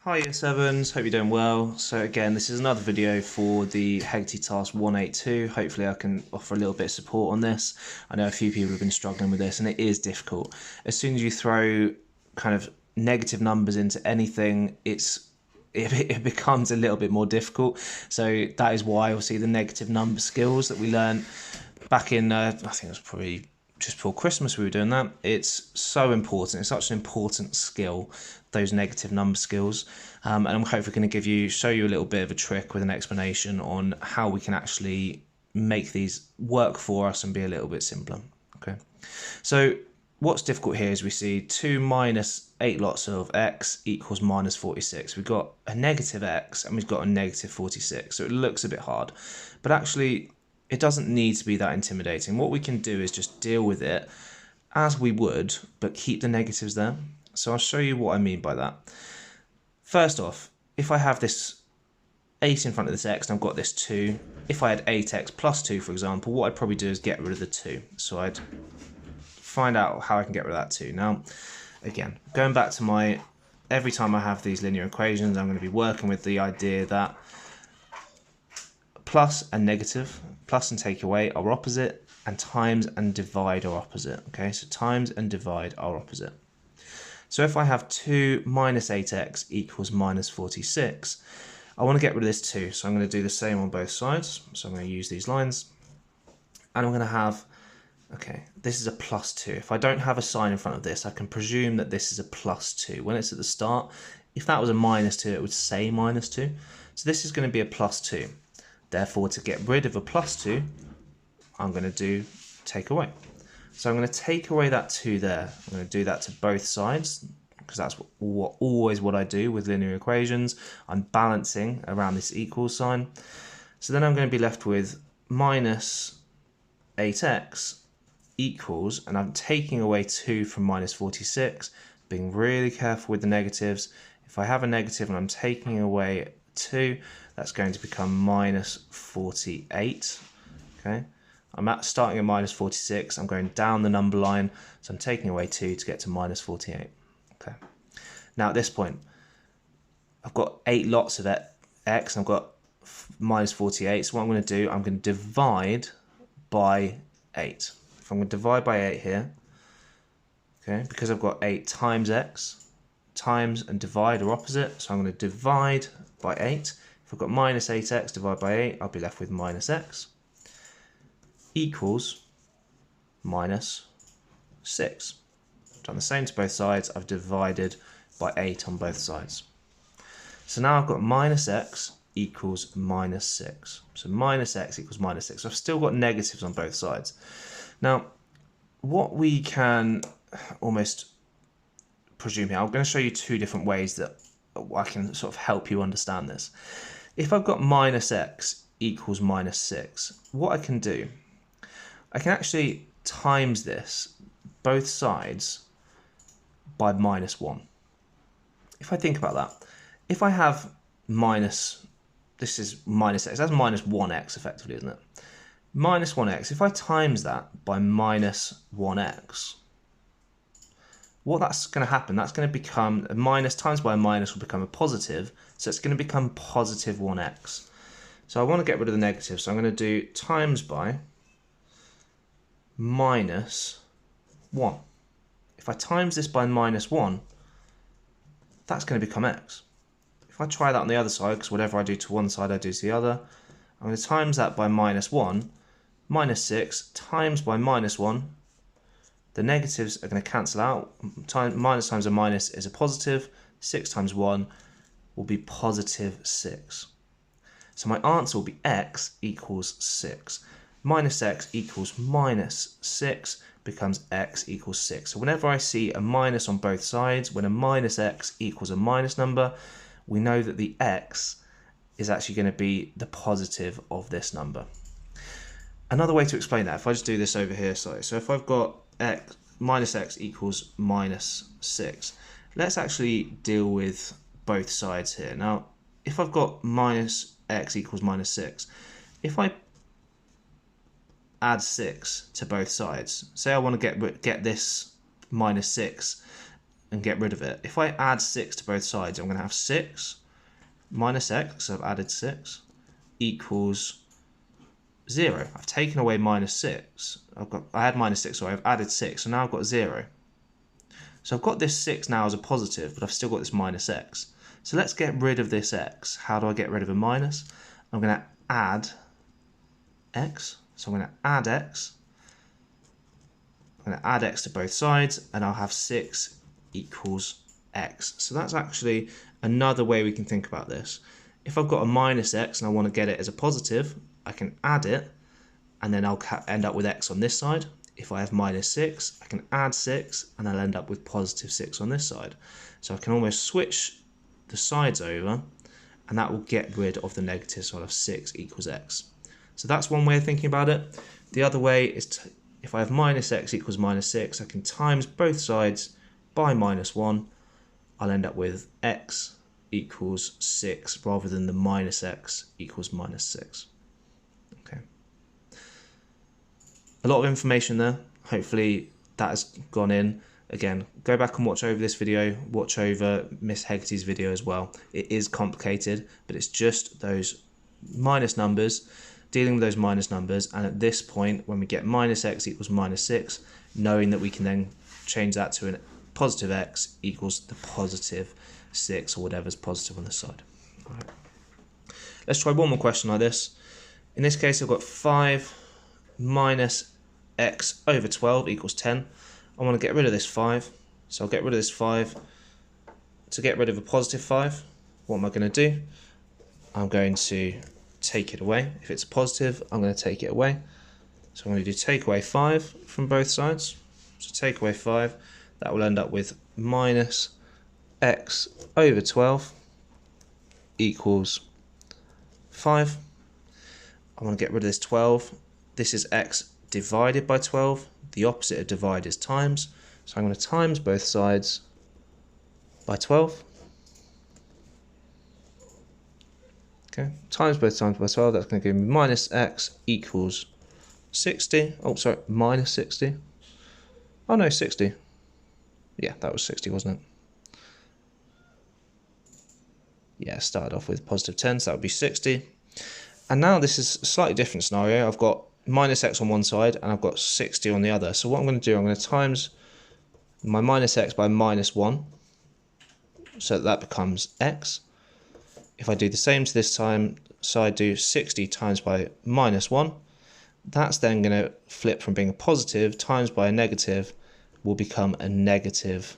Hi Year 7s, hope you're doing well. So again, this is another video for the Hegarty Task 182. Hopefully I can offer a little bit of support on this. I know a few people have been struggling with this and it is difficult. As soon as you throw kind of negative numbers into anything, it becomes a little bit more difficult. So that is why obviously the negative number skills that we learned back in, I think it was probably just before Christmas we were doing that. It's so important. It's such an important skill, those negative number skills. And I'm hopefully going to show you a little bit of a trick with an explanation on how we can actually make these work for us and be a little bit simpler. Okay. So what's difficult here is we see 2 minus 8 lots of x equals minus 46. We've got a negative x and we've got a negative 46. So it looks a bit hard, but actually it doesn't need to be that intimidating. What we can do is just deal with it as we would, but keep the negatives there. So I'll show you what I mean by that. First off, if I have this 8 in front of this x and I've got this 2, if I had 8x plus 2, for example, what I'd probably do is get rid of the 2. So I'd find out how I can get rid of that 2. Now, again, going back to every time I have these linear equations, I'm going to be working with the idea that plus and negative, plus and take away are opposite, and times and divide are opposite. Okay, so times and divide are opposite. So if I have 2 minus 8x equals minus 46, I want to get rid of this 2. So I'm going to do the same on both sides. So I'm going to use these lines. And I'm going to have, okay, this is a plus 2. If I don't have a sign in front of this, I can presume that this is a plus 2. When it's at the start, if that was a minus 2, it would say minus 2. So this is going to be a plus 2. Therefore, to get rid of a plus 2, I'm going to do take away. So I'm going to take away that 2 there. I'm going to do that to both sides because that's always what I do with linear equations. I'm balancing around this equals sign. So then I'm going to be left with minus 8x equals, and I'm taking away 2 from minus 46, being really careful with the negatives. If I have a negative and I'm taking away 2, that's going to become minus 48. Okay, I'm starting at minus 46. I'm going down the number line, so I'm taking away 2 to get to minus 48. Okay. Now at this point, I've got 8 lots of x, and I've got minus 48. So what I'm going to do, I'm going to divide by 8. If I'm going to divide by 8 here, okay, because I've got 8 times x, times and divide are opposite, so I'm going to divide by 8. If I've got minus 8x divided by 8, I'll be left with minus x equals minus 6. I've done the same to both sides. I've divided by 8 on both sides. So now I've got minus x equals minus 6. So minus x equals minus 6. So I've still got negatives on both sides. Now, what we can almost presume here, I'm going to show you 2 different ways that I can sort of help you understand this. If I've got minus x equals minus 6, what I can do, I can actually times this, both sides, by minus 1. If I think about that, if I have this is minus x, that's minus 1x effectively, isn't it? Minus 1x, if I times that by minus 1x, what that's going to happen, that's going to become a minus times by a minus will become a positive, so it's going to become positive 1x. So I want to get rid of the negative, so I'm going to do times by minus 1. If I times this by minus 1, that's going to become x. If I try that on the other side, because whatever I do to one side I do to the other, I'm going to times that by minus 1, minus 6 times by minus 1, the negatives are going to cancel out. Minus times a minus is a positive. 6 times 1 will be positive 6. So my answer will be x equals 6. Minus x equals minus 6 becomes x equals 6. So whenever I see a minus on both sides, when a minus x equals a minus number, we know that the x is actually going to be the positive of this number. Another way to explain that, if I just do this over here, so if I've got x minus x equals minus 6, let's actually deal with both sides here. Now, if I've got minus x equals minus 6, if I add 6 to both sides, say I want to get this minus 6 and get rid of it. If I add 6 to both sides, I'm going to have 6 minus x, so I've added 6, equals 0. I've taken away minus 6. I had minus 6, so I've added 6, so now I've got 0. So I've got this 6 now as a positive, but I've still got this minus x. So let's get rid of this x. How do I get rid of a minus? I'm going to add x. So I'm going to add x. I'm going to add x to both sides, and I'll have 6 equals x. So that's actually another way we can think about this. If I've got a minus x and I want to get it as a positive, I can add it, and then I'll end up with x on this side. If I have minus 6, I can add 6, and I'll end up with positive 6 on this side. So I can almost switch the sides over, and that will get rid of the negative, so I'll have 6 equals x. So that's one way of thinking about it. The other way is if I have minus x equals minus 6, I can times both sides by minus 1. I'll end up with x equals 6 rather than the minus x equals minus 6. Okay. A lot of information there. Hopefully that has gone in. Again, go back and watch over this video, watch over Miss Hegarty's video as well. It is complicated, but it's just those minus numbers, dealing with those minus numbers, and at this point, when we get minus x equals minus 6, knowing that we can then change that to a positive x equals the positive 6, or whatever's positive on this side. All right. Let's try one more question like this. In this case, I've got 5 minus x over 12 equals 10. I want to get rid of this 5, so I'll get rid of this 5. To get rid of a positive 5, what am I going to do? I'm going to take it away. If it's a positive, I'm going to take it away. So I'm going to do take away 5 from both sides. So take away 5, that will end up with minus x over 12 equals 5. I want to get rid of this 12. This is x divided by 12. The opposite of divide is times. So I'm going to times both sides by 12. Okay, times both sides by 12. That's going to give me minus x equals 60. Oh, sorry, minus 60. Oh no, 60. Yeah, that was 60, wasn't it? Yeah, it started off with positive 10, so that would be 60. And now this is a slightly different scenario. I've got minus x on one side and I've got 60 on the other. So what I'm going to do, I'm going to times my minus x by minus 1, so that becomes x. If I do the same to this time, so I do 60 times by minus 1, that's then going to flip from being a positive times by a negative will become a negative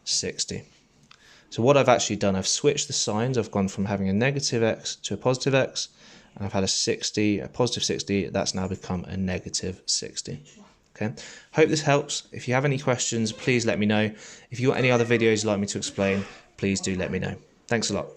60. So what I've actually done, I've switched the signs. I've gone from having a negative x to a positive x, and I've had a positive 60, that's now become a negative 60. Okay, hope this helps. If you have any questions, please let me know. If you've got any other videos you'd like me to explain, please do let me know. Thanks a lot.